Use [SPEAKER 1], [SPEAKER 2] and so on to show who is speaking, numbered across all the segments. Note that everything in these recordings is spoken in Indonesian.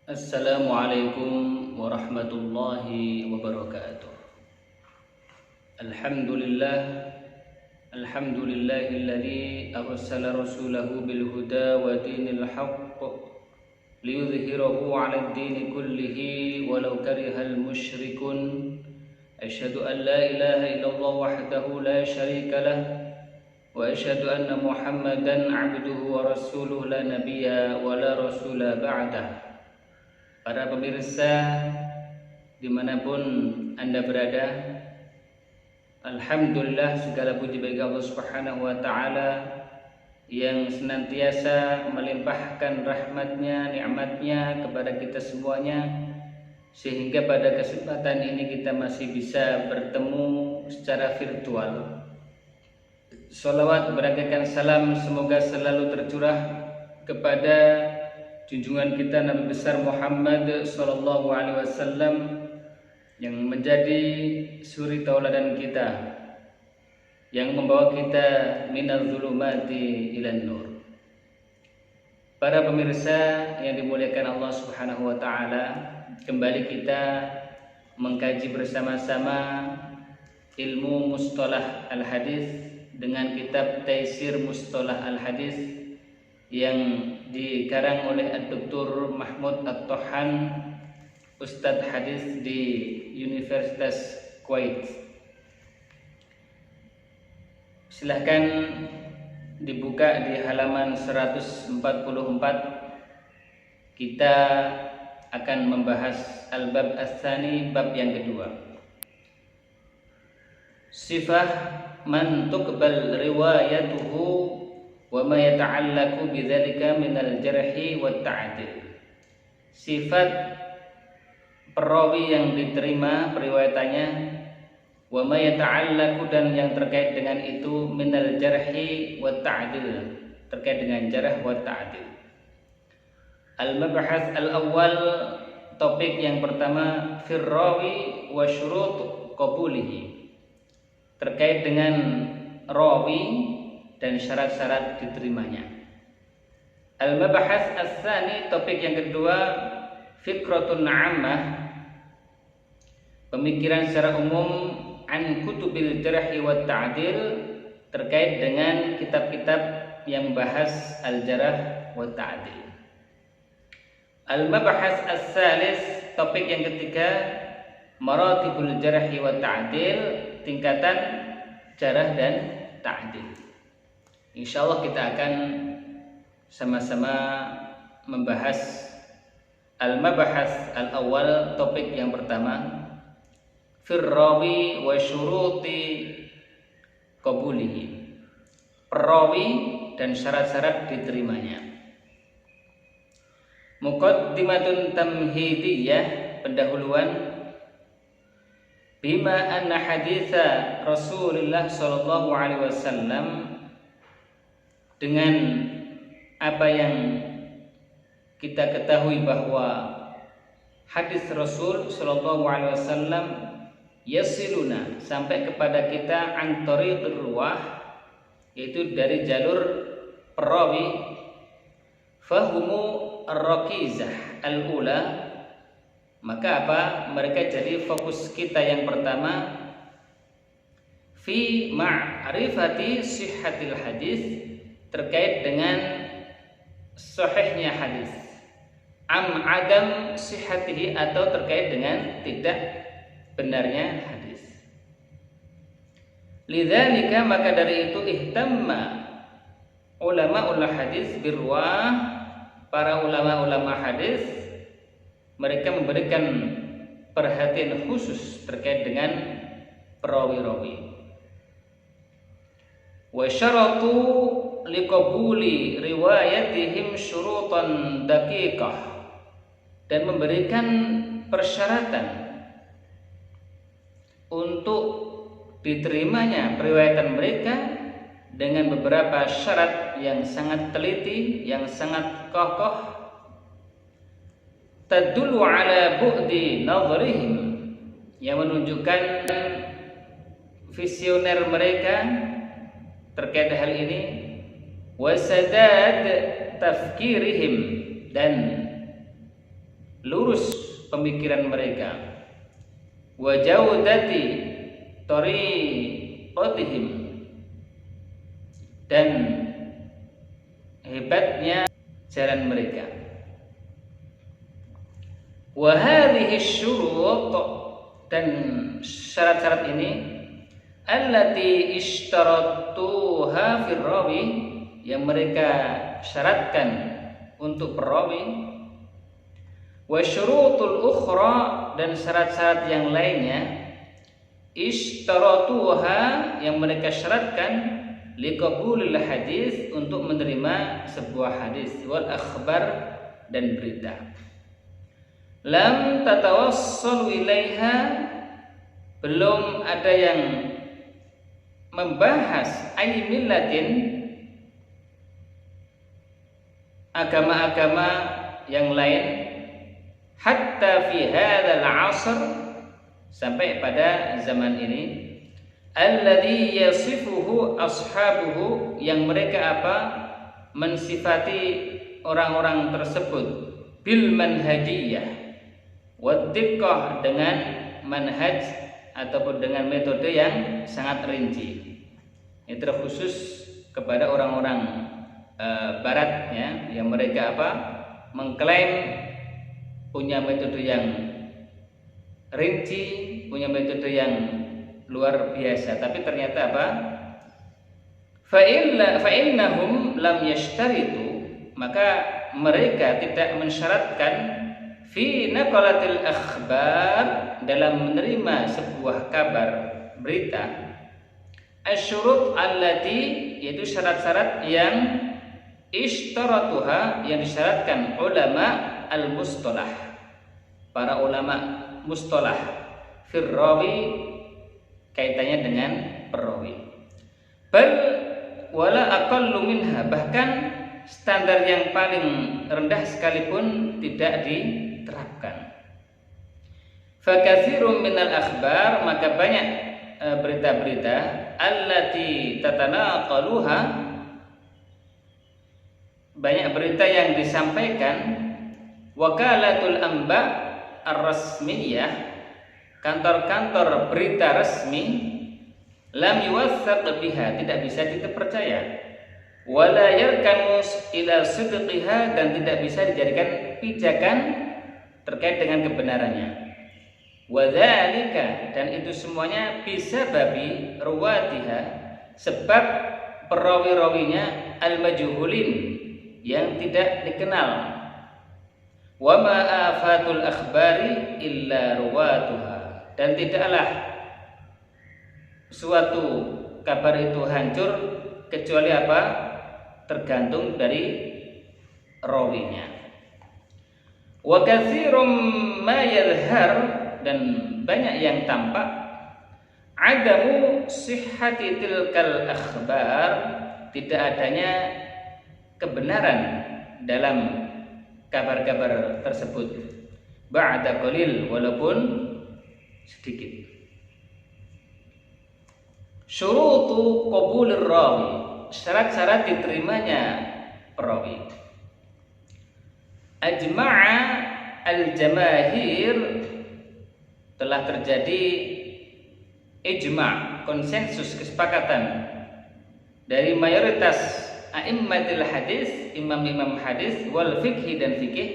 [SPEAKER 1] Assalamualaikum warahmatullahi wabarakatuh. Alhamdulillah, alhamdulillahilladzi arsala rasulahu bil huda wa dinil haqq liyudhhirahu 'alad dini kullihi walau karihal musyrikun. Asyhadu an la ilaha illallah wahdahu la syarika lah wa asyhadu anna Muhammadan 'abduhu wa rasuluhu la nabiyya wa la rasula ba'dah. Para pemirsa dimanapun Anda berada, alhamdulillah segala puji bagi Allah Subhanahu wa ta'ala yang senantiasa melimpahkan rahmatnya, nikmatnya kepada kita semuanya, sehingga pada kesempatan ini kita masih bisa bertemu secara virtual. Sholawat beragaikan salam semoga selalu tercurah kepada junjungan kita Nabi besar Muhammad sallallahu alaihi wasallam yang menjadi suri tauladan kita, yang membawa kita minal zulumati ilan nur. Para pemirsa yang dimuliakan Allah Subhanahu wa taala, kembali kita mengkaji bersama-sama ilmu mustalah al-hadis dengan kitab Taisir Mustalah al-Hadis yang dikarang oleh Dr. Mahmud At-Tohan, Ustadz Hadis di Universitas Kuwait. Silahkan dibuka di halaman 144. Kita akan membahas Al-Bab Ats-Tsani, bab yang kedua. Sifah man tuqbal riwayatuhu wa ma yata'allaqu bidzalika minal jarhi wat ta'dil. Sifat perawi yang diterima periwayatannya, wa ma yata'allaqu dan yang terkait dengan itu minal jarhi wat ta'dil, terkait dengan jarh wat ta'dil. Al-mabhas al-awwal, topik yang pertama, firrawi wa syurut qabulihi, terkait dengan rawi dan syarat-syarat diterimanya. Al-mabahas ats-tsani, topik yang kedua, fikratun 'ammah, pemikiran secara umum an kutubil jarhi wat ta'dil, terkait dengan kitab-kitab yang membahas al-jarh wat ta'dil. Al-mabahas ats-tsalis, topik yang ketiga, maratibul jarhi wat ta'dil, tingkatan jarh dan ta'dil. Insyaallah kita akan sama-sama membahas al-mabahas al-awwal, topik yang pertama, firrawi wa syuruti qabulihi, perawi dan syarat-syarat diterimanya. Muqaddimatun tamhidiyah, pendahuluan. Bima anna haditha Rasulullah sallallahu alaihi wasallam, dengan apa yang kita ketahui bahwa hadis Rasul sallallahu alaihi wasallam yasiluna, sampai kepada kita, an tariqir ruwah, yaitu dari jalur perawi, fahumu ar-rakizah al-ula, maka apa? Mereka jadi fokus kita yang pertama, fi ma'rifati sihhatil hadis, terkait dengan sahihnya hadis, am adam sihhatihi, atau terkait dengan tidak benarnya hadis. Lidzalika, maka dari itu, ihtamma ulama hadis birwah, para ulama hadis mereka memberikan perhatian khusus terkait dengan perawi-rawi. Wa syaratu liqabuli riwayatihim syurutan daqiqah, dan memberikan persyaratan untuk diterimanya periwayatan mereka dengan beberapa syarat yang sangat teliti, yang sangat kokoh. Tadullu ala bu'di nadhrihim, yang menunjukkan visioner mereka terkait hal ini, wasadad tafkirihim, dan lurus pemikiran mereka, wa jaudati tariqatihim, dan hebatnya jalan mereka. Wa hadhihi syurut, dan syarat-syarat ini allati ishtaratuha fir rawi, yang mereka syaratkan untuk perawi, wa syurutul ukhra, dan syarat-syarat yang lainnya ishtaratuha, yang mereka syaratkan liqabulil hadis, untuk menerima sebuah hadis, wal akhbar, dan berita. Lam tatawassalu ilaiha, belum ada yang membahas ay millatin, agama-agama yang lain, hatta fi hadzal 'asr, sampai pada zaman ini, alladzi yasifuhu ashabuhu, yang mereka mensifati orang-orang tersebut bil manhajiyah wa diqqah, dengan manhaj ataupun dengan metode yang sangat rinci. Ini terkhusus kepada orang-orang barat ya, yang mereka mengklaim punya metode yang rinci, punya metode yang luar biasa, tapi ternyata fa innahum lam yashtaritu, maka mereka tidak mensyaratkan fi naqalatil akhbar, dalam menerima sebuah kabar, berita, asyurut allati, yaitu syarat-syarat yang ishtaratuha, yang disyaratkan ulama al-mustalah, para ulama mustalah, fir rawi, kaitannya dengan perawi. Bal wala aqallu minha, bahkan standar yang paling rendah sekalipun tidak diterapkan. Fakatsirun minal akhbar, maka banyak berita-berita allati tatanaqaluha, banyak berita yang disampaikan wakalatul anba ar-rasmiyah, kantor-kantor berita resmi, lam yuwaththaq biha, tidak bisa dipercaya, wala yarkanu ila sidqiha, dan tidak bisa dijadikan pijakan terkait dengan kebenarannya. Wadzalika, dan itu semuanya bisa babi ruwatiha, sebab perawi-rawinya al-majhulin, yang tidak dikenal. Wa ma afatul akhbari illa ruwatuha, dan tidaklah suatu kabar itu hancur kecuali tergantung dari rawinya. Wa katsirum ma yadhhar, dan banyak yang tampak adamu sihhati tilkal akhbar, tidak adanya kebenaran dalam kabar-kabar tersebut, ba'da qalil, walaupun sedikit. Syurutu qabulir rawi, syarat-syarat diterimanya perawi. Ajma'a al-jamahir, telah terjadi ijma', konsensus, kesepakatan dari mayoritas a'immatil hadis, imam-imam hadis, wal fikhi, dan fikih,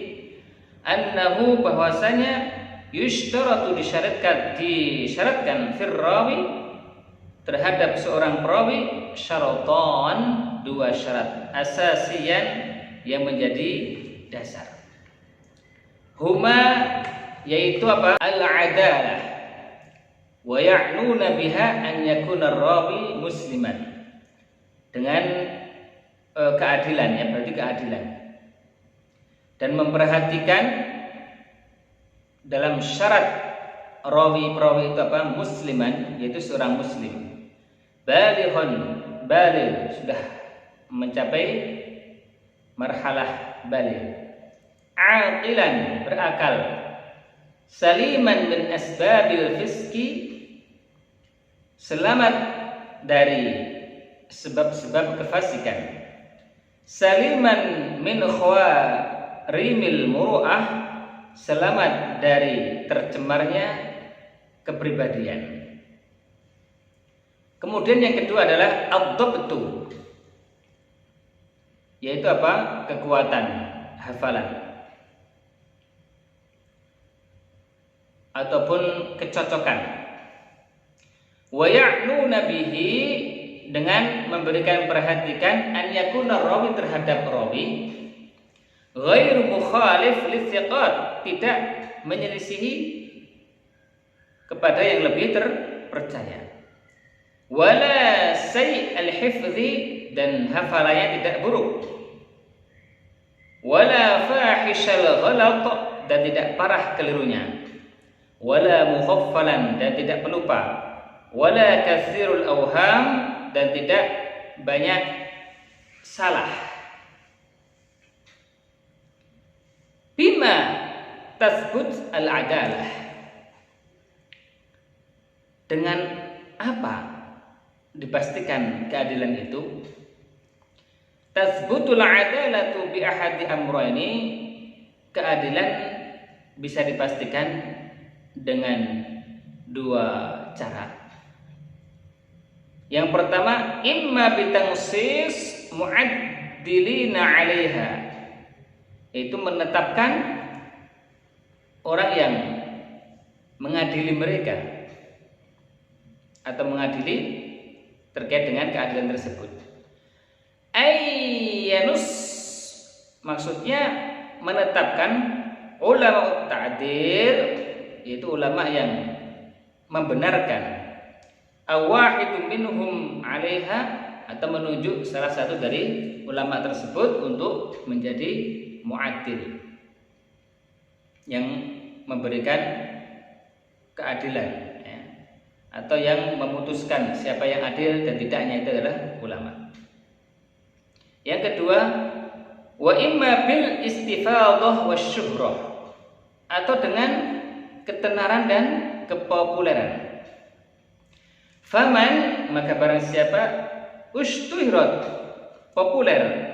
[SPEAKER 1] annahu, bahwasanya yushtaratu, disyaratkan fir rawi, terhadap seorang perawi, syaratan, dua syarat asasiyan yang menjadi dasar. Huma, yaitu al-adalah, wa ya'nuna biha an yakuna ar-rawi musliman, dengan keadilan, ya, berarti keadilan, dan memperhatikan dalam syarat perawi itu musliman, yaitu seorang muslim, balighun, baligh, sudah mencapai marhalah baligh, aqilan, berakal, saliman min asbabil fiski, selamat dari sebab-sebab kefasikan, saliman min khawarimil muru'ah, selamat dari tercemarnya kepribadian. Kemudian yang kedua adalah ad-dhabtu, yaitu apa? Kekuatan hafalan ataupun kecocokan. Wa ya'nuna bihi, dengan memberikan perhatikan an yakuna rawi terhadap rawi ghairu mukhalif lithiqat, tidak menyelisihi kepada yang lebih terpercaya. Wala say' al-hifzi, dan hafalannya tidak buruk. Wala fahishal ghalat, dan tidak parah kelirunya. Wala mukhaffalan, dan tidak pelupa. Wala katsirul awham, dan tidak banyak salah. Bima tasbut al-adalah, dengan apa dipastikan keadilan itu? Tasbutul adalatu bi ahadi amrayni, keadilan bisa dipastikan dengan dua cara. Yang pertama, imma bitangsis mu'addilina 'alaiha, itu menetapkan orang yang mengadili mereka atau mengadili terkait dengan keadilan tersebut. Ayyanus, maksudnya menetapkan ulama ta'dil, yaitu ulama yang membenarkan awahidun minhum 'alaiha, atau menunjuk salah satu dari ulama tersebut untuk menjadi mu'addil, yang memberikan keadilan, atau yang memutuskan siapa yang adil dan tidaknya, itu adalah ulama. Yang kedua, wa imma bil istifadhah wasyuhrah, atau dengan ketenaran dan kepopuleran. Faman, maka barang siapa ushtuhirat, populer,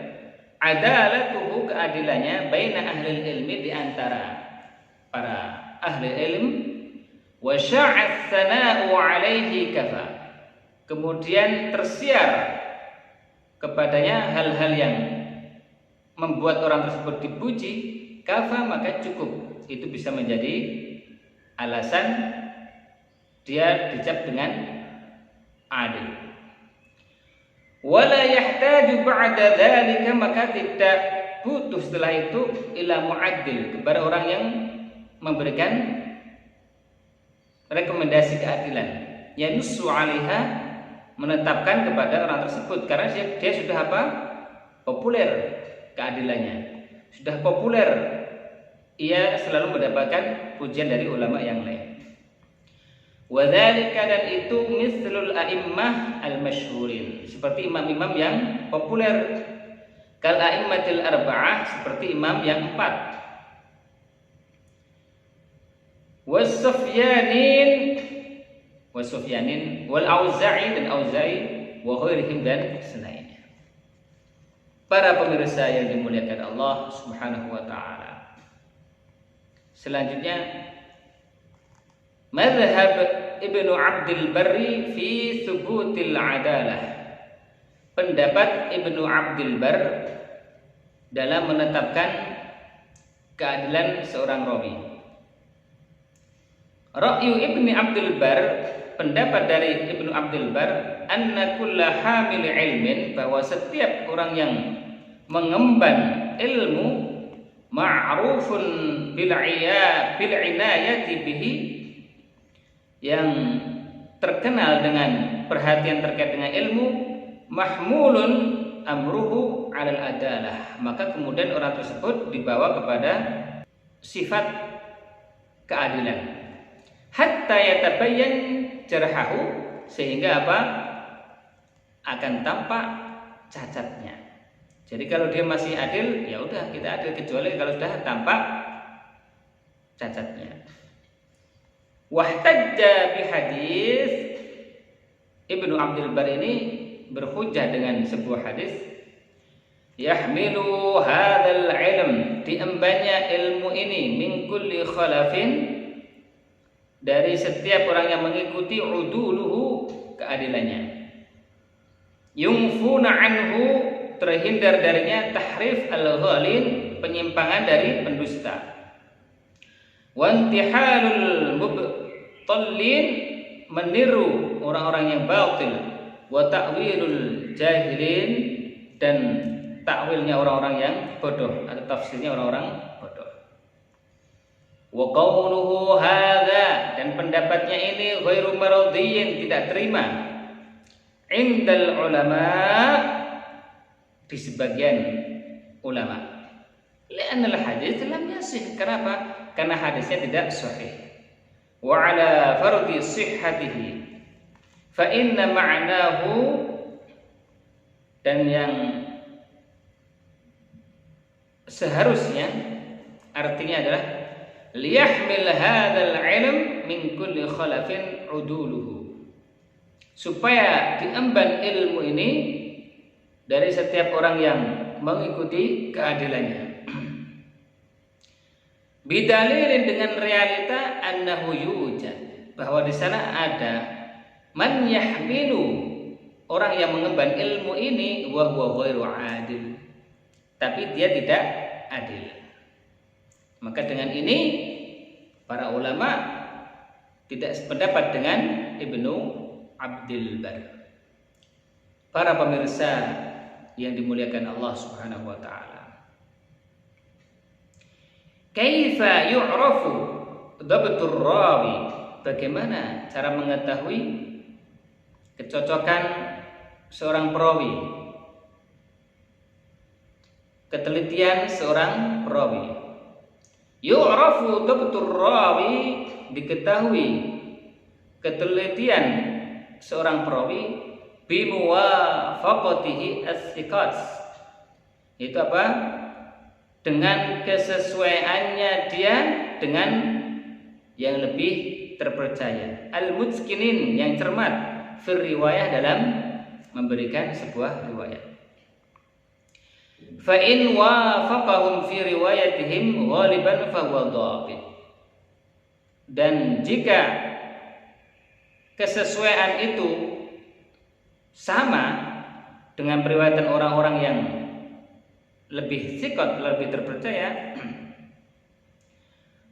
[SPEAKER 1] adalatuhu, keadilannya, baina ahli ilmi, di antara para ahli ilm, wa sya'at tsana'u 'alaihi kafa, kemudian tersiar kepadanya hal-hal yang membuat orang tersebut dipuji, kafa, maka cukup. Itu bisa menjadi alasan dia dicap dengan adil. Wala yahtaju ba'da dzalika, maka tidak butuh setelah itu ila mu'addil, kepada orang yang memberikan rekomendasi keadilan, yanussu 'alaiha, menetapkan kepada orang tersebut, karena dia sudah apa? Populer keadilannya, sudah populer, ia selalu mendapatkan pujian dari ulama yang lain. Wadzalika, dan itu mislul a'immah al-masyhurin, seperti imam-imam yang populer, kal a'immatil arba'ah, seperti imam yang 4, Wasufyanin wal Auza'i, dan Auza'i, wa ghairihim, dan selainnya. Para pemirsa yang dimuliakan Allah Subhanahu wa taala. Selanjutnya, mazhab Ibnu Abdul Barri fi thubutil adalah, pendapat Ibnu Abdul Bar dalam menetapkan keadilan seorang rawi. Ra'yu Ibnu Abdul Bar, pendapat dari Ibnu Abdul Bar, anna kulla hamil ilmin, bahwa setiap orang yang mengemban ilmu, ma'rufun bil inayati bihi, yang terkenal dengan perhatian terkait dengan ilmu, mahmulun amruhu 'alal adalah, maka kemudian orang tersebut dibawa kepada sifat keadilan. Hatta yatabayyan jarhahu, sehingga apa? Akan tampak cacatnya. Jadi kalau dia masih adil, ya udah kita adil, kecuali kalau sudah tampak cacatnya. Wahtajja bihadis, Ibnu Abdul Bar ini berhujjah dengan sebuah hadis, yahmilu hadzal ilm, diembannya ilmu ini, min kulli khalafin, dari setiap orang yang mengikuti, uduluhu, keadilannya, yungfuna anhu, terhindar darinya, tahrif al-ghalin, penyimpangan dari pendusta, wantihalul mubtallin, meniru orang-orang yang batil, wa ta'wilul jahilin, dan takwilnya orang-orang yang bodoh atau tafsirnya orang-orang bodoh. Wa qawluhu hadza, dan pendapatnya ini ghairu maradhiyin, tidak terima, indal ulama, di sebagian ulama. Li'anna al-hadits lam yasih, kenapa? Karena hadisnya tidak sahih. Wa ala fardi sihhatihi fa inna ma'nahu, dan yang seharusnya artinya adalah liyahmil hadzal ilm min kulli khalafin uduluhu, supaya diemban ilmu ini dari setiap orang yang mengikuti keadilannya. Bidalilin, dengan realita, annahu yujad, bahwa di sana ada man yahmilu, orang yang mengemban ilmu ini, wa huwa ghairu adil, tapi dia tidak adil. Maka dengan ini para ulama tidak sependapat dengan Ibnu Abdul Bar. Para pemirsa yang dimuliakan Allah Subhanahu wa taala, kaifa yu'rafu dhabtur rawi, bagaimana cara mengetahui kecocokan seorang perawi, ketelitian seorang perawi. Yu'rafu dhabtur rawi, diketahui ketelitian seorang perawi, bimuwafaqatihi as-siqat, itu apa? Dengan kesesuaiannya dia dengan yang lebih terpercaya, al-mutqinin, yang cermat, fir riwayah, dalam memberikan sebuah riwayat. Fa in wafaqahum fi riwayatihim ghaliban fa huwa dhabit, dan jika kesesuaian itu sama dengan periwayatan orang-orang yang lebih thiqat, lebih terpercaya,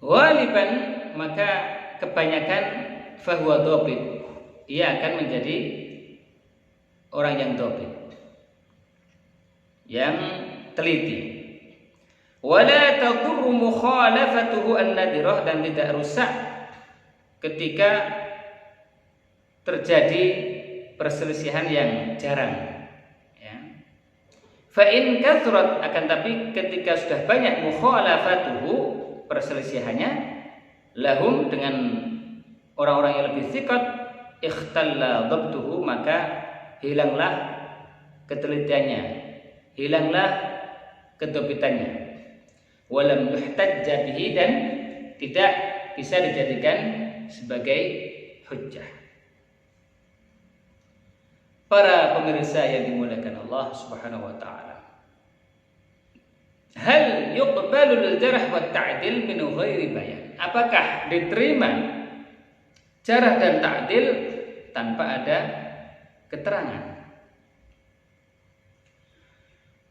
[SPEAKER 1] ghaliban, maka kebanyakan fahuwa dhabit, ia akan menjadi orang yang dhabit, yang teliti. Wala tadurru mukhalafatuhu an-nadirah, dan tidak rusak ketika terjadi perselisihan yang jarang. Fa in kathrat, akan tapi ketika sudah banyak, mukhalafatuhu, perselisihannya, lahum, dengan orang-orang yang lebih thiqat, ikhtalla dhabtuhu, maka hilanglah ketelitiannya, hilanglah kedobitannya, walam yuhtajja bihi, dan tidak bisa dijadikan sebagai hujjah. Para pemirsa yang dimuliakan Allah Subhanahu wa taala, hal yuqbalul jarh wa ta'dil min ghairi bayan, apakah diterima jarh dan ta'dil tanpa ada keterangan?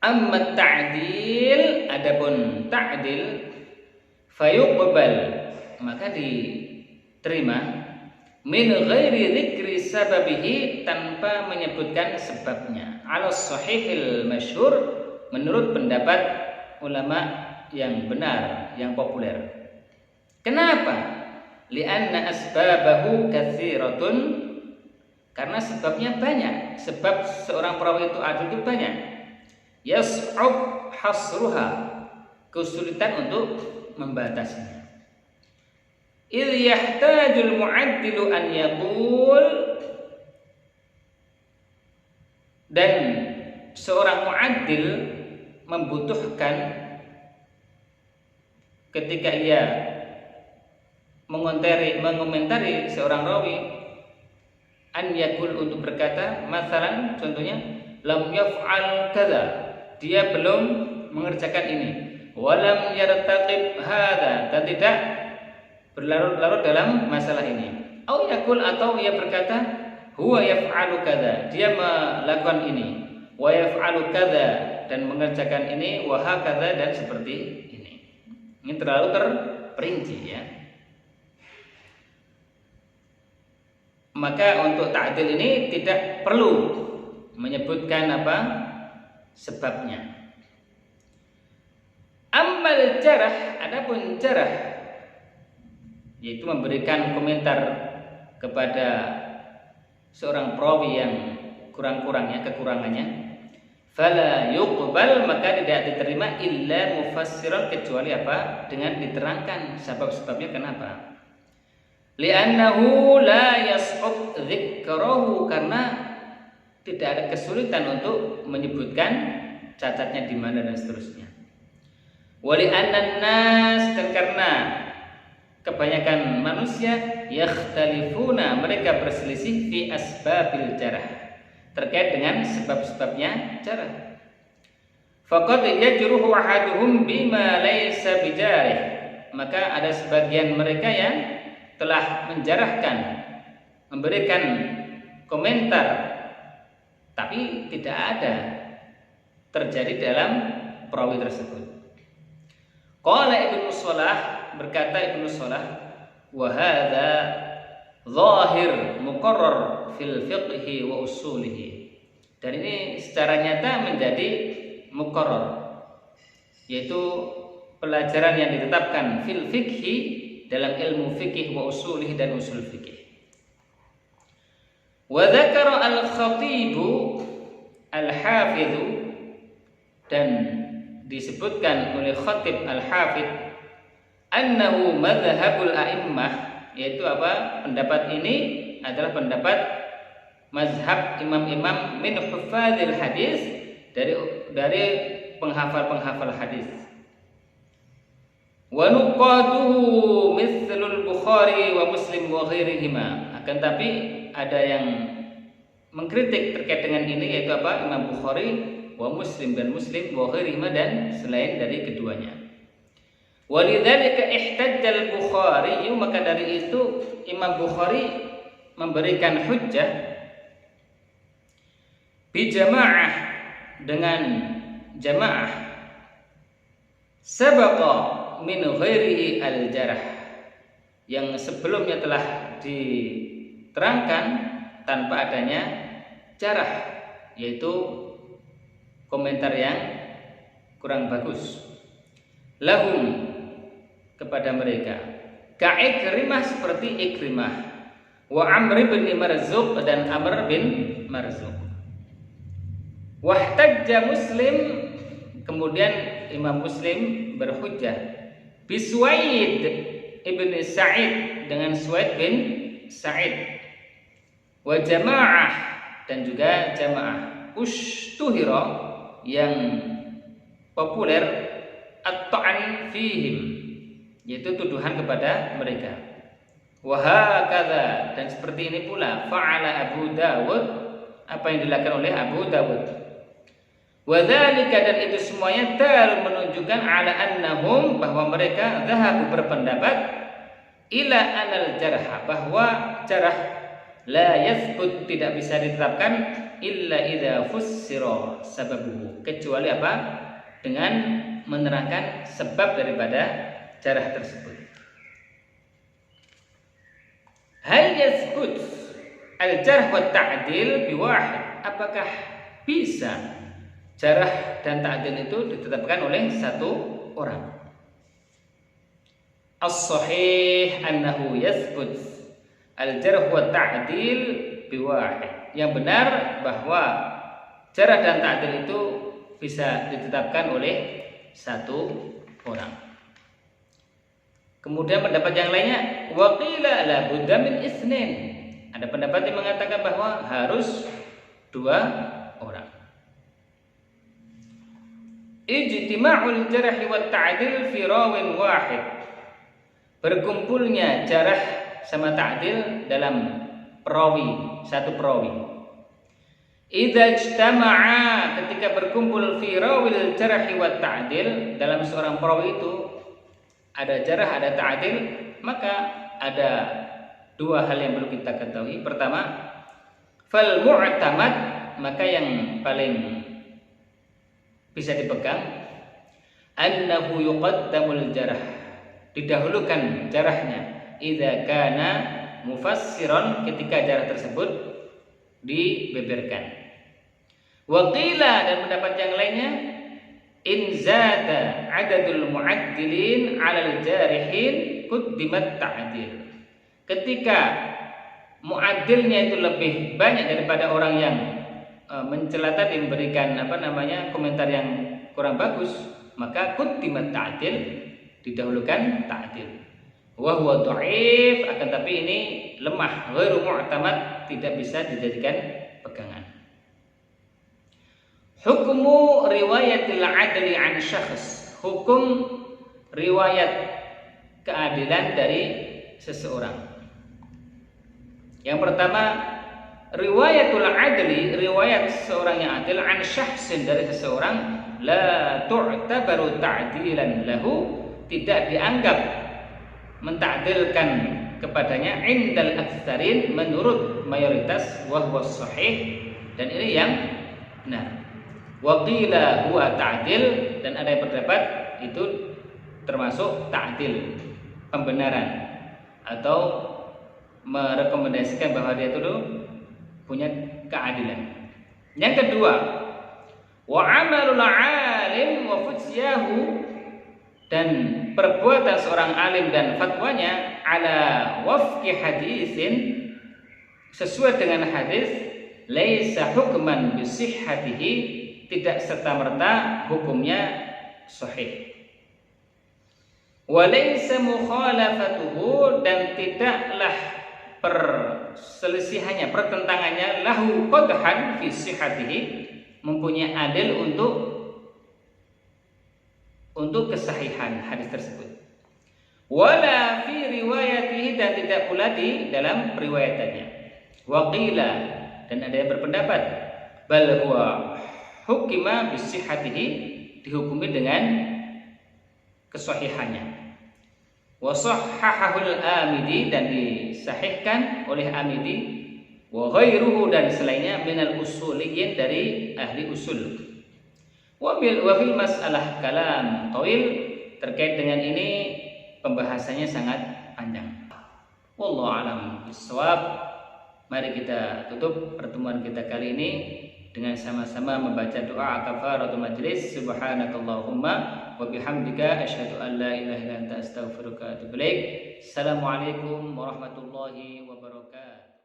[SPEAKER 1] Amma ta'dil, adapun ta'dil, fayuqbal, maka diterima, min ghairi dzikri sababihi, tanpa menyebutkan sebabnya, ala sahihil masyhur, menurut pendapat ulama yang benar, yang populer. Kenapa? Li'anna asbabahu katsiratun, karena sebabnya banyak. Sebab seorang perawi itu adil itu banyak. Yas'ub hasruha, kesulitan untuk membatasinya. Idh yahtajul mu'addilu an yaqul, dan seorang mu'addil membutuhkan ketika ia mengomentari seorang rawi, an yaqul, untuk berkata, masalan, contohnya, lam yaf'al kadza, dia belum mengerjakan ini. Walam yartaqib hadza, dan tidak berlarut-larut dalam masalah ini. Au yaqul, atau ia berkata, huwa yaf'alu kadza, dia melakukan ini. Wa yaf'alu kadza, dan mengerjakan ini. Wa hakadza, dan seperti ini. Ini terlalu terperinci ya. Maka untuk ta'dil ini tidak perlu menyebutkan apa sebabnya. Ammal jarah, adapun jarah, yaitu memberikan komentar kepada seorang perawi yang kurang-kurangnya, kekurangannya, fala yuqbal, maka tidak diterima illa mufassiran, kecuali apa? Dengan diterangkan sebab-sebabnya kenapa. Li'annahu la yas'ud dzikrahu, karena tidak ada kesulitan untuk menyebutkan cacatnya di mana dan seterusnya. Wa li'annan nas, dan karena kebanyakan manusia yakhtalifuna, mereka berselisih fi asbabil jarah, terkait dengan sebab-sebabnya jarah. Faqad yajruhu ahaduhum bima laysa bijarih, maka ada sebagian mereka yang telah menjarahkan, memberikan komentar, tapi tidak ada terjadi dalam perawi tersebut. Qala Ibnu Shalah, berkata Ibnu Shalah, wa hadza zahir muqarrar fil fiqhi wa usulihi, dan ini secara nyata menjadi muqarrar, yaitu pelajaran yang ditetapkan fil fiqhi, dalam ilmu fikih, wa usulihi, dan usul fikih. Wa dzakara al-khatibu al-hafidhu, dan disebutkan oleh khatib al-hafidh, annahu madhhabul a'immah, yaitu apa? Pendapat ini adalah pendapat mazhab imam-imam min huffadzil hadis, dari penghafal-penghafal hadis. Wa nuqaduhu mithlul Bukhari wa Muslim wa ghairihima, akan tapi ada yang mengkritik terkait dengan ini, yaitu apa? Imam Bukhari wa Muslim, dan Muslim wa ghairihima, dan selain dari keduanya. Walidzalika ihtajjal Bukhari, maka dari itu Imam Bukhari memberikan hujjah bi jamaah, dengan jamaah, sabaqa min ghairihi al-jarah, yang sebelumnya telah diterangkan tanpa adanya jarah, yaitu komentar yang kurang bagus. Lahum, kepada mereka, ka Ikrimah, seperti Ikrimah, wa Amr bin Marzuq, dan Amr bin Marzuq. Wahtajja Muslim, kemudian Imam Muslim berhujjah Suwaid ibn Sa'id, dengan Suwaid bin Sa'id, wa jamaah, dan juga jamaah, ushtuhira, yang populer, at-ta'an fihim, yaitu tuduhan kepada mereka. Wa hakadha, dan seperti ini pula, fa'ala Abu Dawud, apa yang dilakukan oleh Abu Dawud. Wadzalika, dan itu semuanya dalil menunjukkan ala annahum, bahwa mereka zahabu berpendapat, ila anal jarh, bahwa jarh la yathbut, tidak bisa ditetapkan, illa idza fussira sababuhu, kecuali apa? Dengan menerangkan sebab daripada jarh tersebut. Hal yathbut al-jarh wa ta'dil biwahid, apakah bisa jarah dan ta'dil itu ditetapkan oleh satu orang? As-sahih annahu yathbut al-jarh wa ta'dil biwahid, yang benar bahwa jarah dan ta'dil itu bisa ditetapkan oleh satu orang. Kemudian pendapat yang lainnya, wa qila la budda min itsnain, ada pendapat yang mengatakan bahwa harus dua orang. Ijtima'ul jarh wa ta'dil fi rawin wahid, berkumpulnya jarah sama ta'dil dalam perawi, satu perawi. Idza ijtama'a, ketika berkumpul fi rawil jarh wa ta'dil, dalam seorang perawi itu ada jarh, ada ta'dil, maka ada dua hal yang perlu kita ketahui. Pertama, fal mu'tamad, maka yang paling bisa dipegang, annahu yuqaddamul jarh, didahulukan jarahnya, idza kana mufassiran, ketika jarh tersebut dibeberkan. Waqila, dan pendapat yang lainnya, in zada adadul mu'addilin 'alal jarihin quddimat ta'dil, ketika mu'addilnya itu lebih banyak daripada orang yang mencela tadi, memberikan komentar yang kurang bagus, maka quddimat ta'dil, didahulukan ta'dil. Wa huwa dhaif, akan tapi ini lemah, ghairu mu'tamad, tidak bisa dijadikan pegangan. Hukmu riwayatil adli an syakhs, hukum riwayat keadilan dari seseorang. Yang pertama, riwayatul adli, riwayat seseorang yang adil, an syakhsin, dari seseorang, la tu'tabaru ta'dilan lahu, tidak dianggap mentakdilkan kepadanya, indal aktsarin, menurut mayoritas, wa huwa sahih, dan ini yang benar. Wa qila huwa ta'dil, dan ada yang berpendapat itu termasuk ta'dil, pembenaran, atau merekomendasikan bahwa dia itu punya keadilan. Yang kedua, wa amalul alim wa fujyahu, dan perbuatan seorang alim dan fatwanya, ala wafqi hadisin, sesuai dengan hadis, laisa hukman bisihhatihi, tidak serta-merta hukumnya sahih. Walaysa mukhalafatuhu, dan tidaklah perselisihannya, pertentangannya, lahu qadhan fi sihhatihi, mempunyai adil untuk kesahihan hadis tersebut. Wala fi riwayatihi, dan tidak pula di dalam periwayatannya. Waqila, dan ada yang berpendapat, bal huwa hukima bisihhatihi, dihukumi dengan kesahihannya. Wa sahhahul Amidi, dan disahihkan oleh Amidi, wa ghairuhu, dan selainnya, minal usuliyyin, dari ahli usul. Wa fil mas'alah kalam tawil, terkait dengan ini pembahasannya sangat panjang. Wallahu a'lam bishawab. Mari kita tutup pertemuan kita kali ini dengan sama-sama membaca doa kafaratul majlis. Subhanakallahumma wa bihamdika asyhadu an la ilaha illa anta astaghfiruka wa atubu ilaik. Assalamualaikum warahmatullahi wabarakatuh.